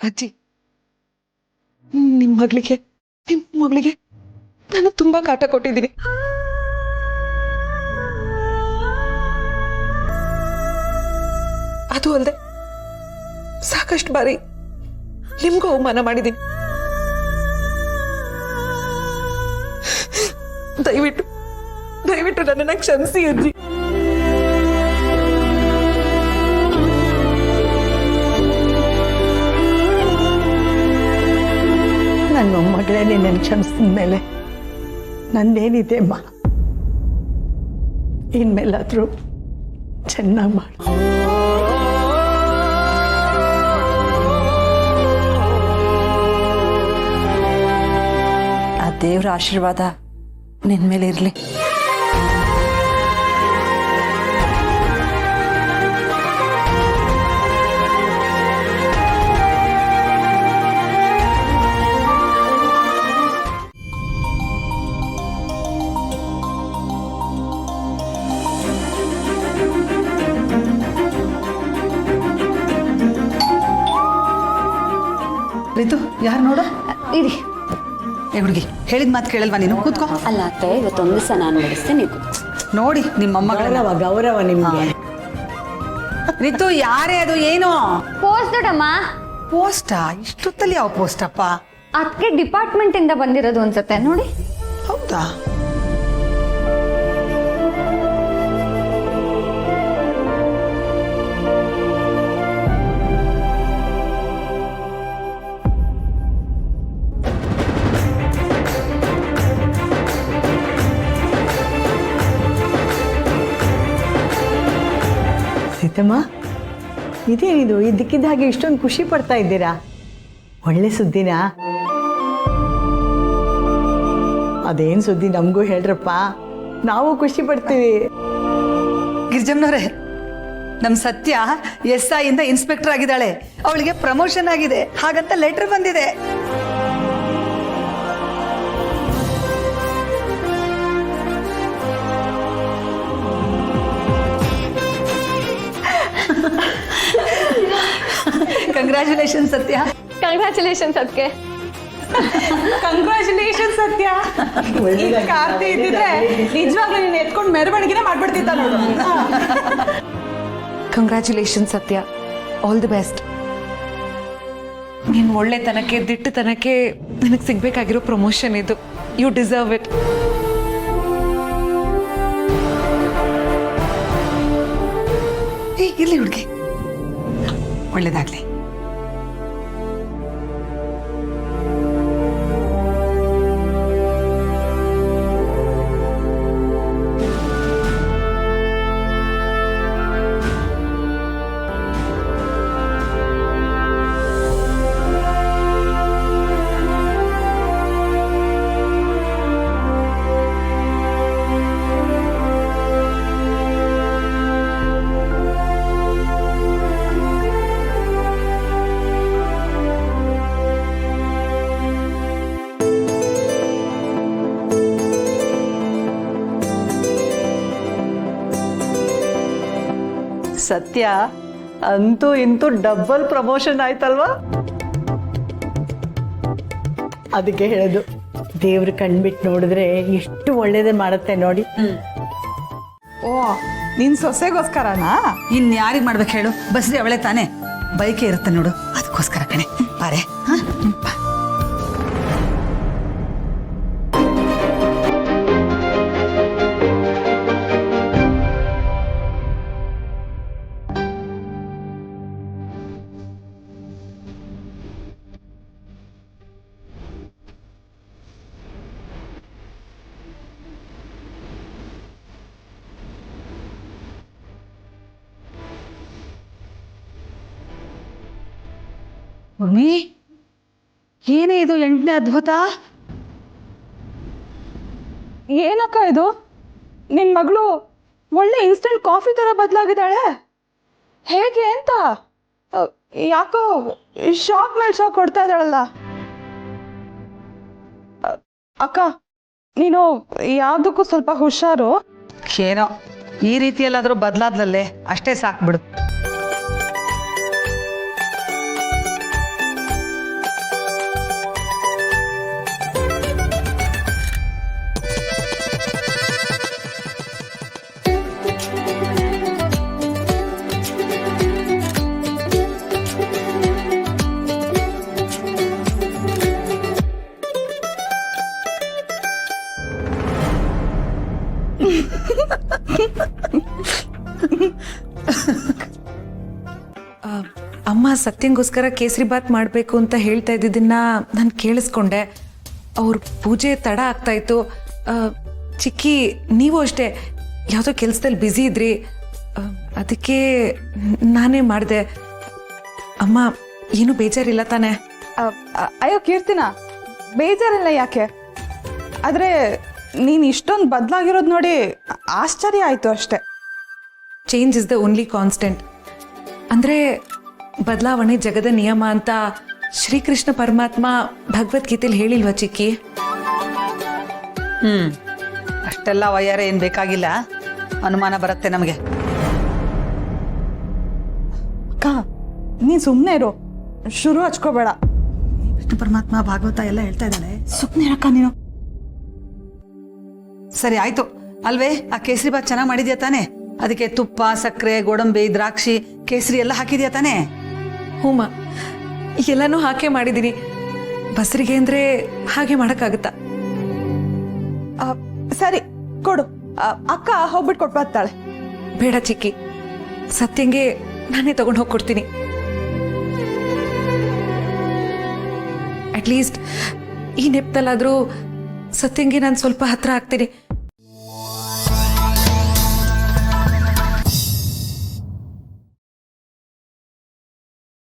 ಅಜ್ಜಿ, ನಿಮ್ಮ ಮಗಳಿಗೆ ನಾನು ತುಂಬಾ ಕಾಟ ಕೊಟ್ಟಿದ್ದೀನಿ. ಅದು ಅಲ್ಲದೆ ಸಾಕಷ್ಟು ಬಾರಿ ನಿಮ್ಗೂ ಅವಮಾನ ಮಾಡಿದ್ದೀನಿ. ದಯವಿಟ್ಟು ನನ್ನನ್ನು ಕ್ಷಮಿಸಿ ಅಜ್ಜಿ. ನನ್ನ ಮೊಮ್ಮಗಳೇ ನಿನ್ನನ್ನು ಕ್ಷಮಿಸಿದ ಮೇಲೆ ನಂದೇನಿದೆ ಅಮ್ಮ. ಇನ್ಮೇಲಾದ್ರೂ ಚೆನ್ನಾಗಿ ಮಾಡು. ಆ ದೇವ್ರ ಆಶೀರ್ವಾದ ನಿನ್ ಮೇಲೆ ಇರ್ಲಿ. ರಿತು, ಯಾರು ನೋಡು. ಇರಿ. ಏ ಹುಡುಗಿ, ಹೇಳಿದ ಮಾತು ಕೇಳಲ್ವಾ ನೀನು? ಕೂತ್ಕೋ. ಅಲ್ಲ ಅತ್ತೆ, ಇವತ್ತೊಂದು ದಿವಸ ನಾನು ನಡೆಸ್ತೇನೆ, ನೀವು ನೋಡಿ ನಿಮ್ಮ ಮೊಮ್ಮಗಳ ಗೌರವ ನಿಮ್ಗೆ. ರಿತು, ಯಾರೇ ಅದು? ಏನು ಪೋಸ್ಟ್ ದೊಡ್ಡಮ್ಮ. ಪೋಸ್ಟಾ? ಇಷ್ಟೊತ್ತಲ್ಲಿ ಯಾವ ಪೋಸ್ಟಪ್ಪ? ಅದಕ್ಕೆ ಡಿಪಾರ್ಟ್ಮೆಂಟ್ ಇಂದ ಬಂದಿರೋದು ಅನ್ಸುತ್ತೆ, ನೋಡಿ. ಹೌದಾ? ಸೀತಮ್ಮ, ಇದೇನಿದು ಇದ್ದಕ್ಕಿದ್ದ ಹಾಗೆ ಇಷ್ಟೊಂದು ಖುಷಿ ಪಡ್ತಾ ಇದ್ದೀರಾ? ಒಳ್ಳೆ ಸುದ್ದಿನಾ? ಅದೇನು ಸುದ್ದಿ ನಮಗೂ ಹೇಳ್ರಪ್ಪ, ನಾವು ಖುಷಿ ಪಡ್ತೀವಿ. ಗಿರ್ಜಮ್ನವ್ರೆ, ನಮ್ಮ ಸತ್ಯ SI ಇಂದ ಇನ್ಸ್ಪೆಕ್ಟರ್ ಆಗಿದ್ದಾಳೆ. ಅವಳಿಗೆ ಪ್ರಮೋಷನ್ ಆಗಿದೆ, ಹಾಗಂತ ಲೆಟರ್ ಬಂದಿದೆ. ಕಂಗ್ರ್ಯಾಚುಲೇಷನ್ ಸತ್ಯ. ಕಂಗ್ರ್ಯಾಚುಲೇಷನ್ಸ್ ಅದಕ್ಕೆ. ಕಂಗ್ರ್ಯಾಚುಲೇಷನ್ ಸತ್ಯ. ಕಾರ್ತಿ ಇದ್ದಿದ್ರೆ ನಿಜವಾಗ್ಲೂ ನೀನು ಎತ್ಕೊಂಡು ಮೆರವಣಿಗೆನೇ ಮಾಡ್ಬಿಡ್ತಿದ್ದ ನೋಡು. ಕಂಗ್ರ್ಯಾಚುಲೇಷನ್ ಸತ್ಯ, ಆಲ್ ದಿ ಬೆಸ್ಟ್. ನೀನು ಒಳ್ಳೆತನಕ್ಕೆ ದಿಟ್ಟತನಕ್ಕೆ ನನಗೆ ಸಿಗ್ಬೇಕಾಗಿರೋ ಪ್ರಮೋಷನ್ ಇದು. You deserve it. ಇರ್ಲಿ ಹುಡುಗಿ, ಒಳ್ಳೇದಾಗ್ಲಿ. ಸತ್ಯ ಅಂತೂ ಇಂತೂ ಡಬಲ್ ಪ್ರಮೋಷನ್ ಆಯ್ತಲ್ವಾ? ಅದಕ್ಕೆ ಹೇಳೋದು, ದೇವ್ರ ಕಣ್ಬಿಟ್ಟು ನೋಡಿದ್ರೆ ಎಷ್ಟು ಒಳ್ಳೇದೇ ಮಾಡುತ್ತೆ ನೋಡಿ. ಓ, ನಿನ್ ಸೊಸೆಗೋಸ್ಕರನಾ? ಇನ್ಯಾರಿಗೆ ಮಾಡ್ಬೇಕು ಹೇಳು? ಬಸ್ರಿ ಅವಳೆ ತಾನೆ, ಬೈಕೆ ಇರುತ್ತೆ ನೋಡು, ಅದಕ್ಕೋಸ್ಕರ ಕಣೆ. ಬಾರೆ. ಉರ್ಮಿ, ಏನೇ ಇದು 8ನೇ ಅದ್ಭುತ? ಏನಕ್ಕ ಇದು? ನಿನ್ ಮಗಳು ಒಳ್ಳೆ ಇನ್ಸ್ಟೆಂಟ್ ಕಾಫಿ ತರ ಬದಲಾಗಿದ್ದಾಳೆ. ಹೇಗೆ ಅಂತ? ಯಾಕೋ ಶಾಕ್ ಮೇಲೆ ಶಾಕ್ ಕೊಡ್ತಾ ಇದ್ದಾಳಲ್ಲ. ಅಕ್ಕ, ನೀನು ಯಾವ್ದಕ್ಕೂ ಸ್ವಲ್ಪ ಹುಷಾರು. ಏನೋ ಈ ರೀತಿಯಲ್ಲಾದ್ರೂ ಬದಲಾದ್ಲಲ್ಲೇ, ಅಷ್ಟೇ ಸಾಕ್ಬಿಡು. ಅಮ್ಮ ಸತ್ಯಂಗೋಸ್ಕರ ಕೇಸರಿ ಬಾತ್ ಮಾಡಬೇಕು ಅಂತ ಹೇಳ್ತಾ ಇದ್ದಿದ್ದನ್ನ ನಾನು ಕೇಳಿಸ್ಕೊಂಡೆ. ಅವ್ರ ಪೂಜೆ ತಡ ಆಗ್ತಾ ಇತ್ತು. ಚಿಕ್ಕಿ ನೀವು ಅಷ್ಟೇ ಯಾವುದೋ ಕೆಲಸದಲ್ಲಿ ಬ್ಯುಸಿ ಇದ್ರಿ, ಅದಕ್ಕೆ ನಾನೇ ಮಾಡಿದೆ. ಅಮ್ಮ ಏನು ಬೇಜಾರಿಲ್ಲ ತಾನೇ? ಅಯ್ಯೋ ಕೀರ್ತಿನ, ಬೇಜಾರಿಲ್ಲ ಯಾಕೆ? ಆದರೆ ನೀನು ಇಷ್ಟೊಂದು ಬದಲಾಗಿರೋದು ನೋಡಿ ಆಶ್ಚರ್ಯ ಆಯಿತು ಅಷ್ಟೆ. Change is the only constant. ಅಂದರೆ ಬದಲಾವಣೆ ಜಗದ ನಿಯಮ ಅಂತ ಶ್ರೀಕೃಷ್ಣ ಪರಮಾತ್ಮ ಭಗವದ್ಗೀತೆಯಲ್ಲಿ ಹೇಳಿಲ್ವಾ ಚಿಕ್ಕಿ? ಅಷ್ಟೆಲ್ಲ ವಯ್ಯಾರ ಏನು ಬೇಕಾಗಿಲ್ಲ, ಅನುಮಾನ ಬರುತ್ತೆ ನಮಗೆ. ಅಕ್ಕ ನೀನು ಸುಮ್ಮನೆ ಇರು, ಶುರು ಹಚ್ಕೋಬೇಡ. ಕೃಷ್ಣ ಪರಮಾತ್ಮ ಭಾಗವತ ಎಲ್ಲ ಹೇಳ್ತಾ ಇದ್ದಾಳೆ. ಸುಮ್ಮನೆ ಇರಕ್ಕ ನೀನು. ಸರಿ ಆಯ್ತು ಅಲ್ವೇ? ಆ ಕೇಸರಿ ಬಾತ್ ಚೆನ್ನಾಗಿ ಮಾಡಿದ್ಯಾ ತಾನೆ? ಅದಕ್ಕೆ ತುಪ್ಪ, ಸಕ್ಕರೆ, ಗೋಡಂಬಿ, ದ್ರಾಕ್ಷಿ, ಕೇಸರಿ ಎಲ್ಲ ಹಾಕಿದ್ಯಾ ತಾನೆ? ಹೂಮ, ಎಲ್ಲನೂ ಹಾಕೇ ಮಾಡಿದ್ದೀನಿ. ಬಸರಿಗೆ ಅಂದರೆ ಹಾಗೆ ಮಾಡೋಕ್ಕಾಗುತ್ತಾ? ಸರಿ ಕೊಡು, ಅಕ್ಕ ಹೋಗ್ಬಿಟ್ಟು ಕೊಟ್ಟು ಬರ್ತಾಳೆ. ಬೇಡ ಚಿಕ್ಕಿ, ಸತ್ಯಂಗೆ ನಾನೇ ತಗೊಂಡು ಹೋಗಿ ಕೊಡ್ತೀನಿ. ಅಟ್ಲೀಸ್ಟ್ ಈ ನೆಪದಲ್ಲಾದರೂ ಸತ್ಯಂಗೆ ನಾನು ಸ್ವಲ್ಪ ಹತ್ರ ಆಗ್ತೀನಿ.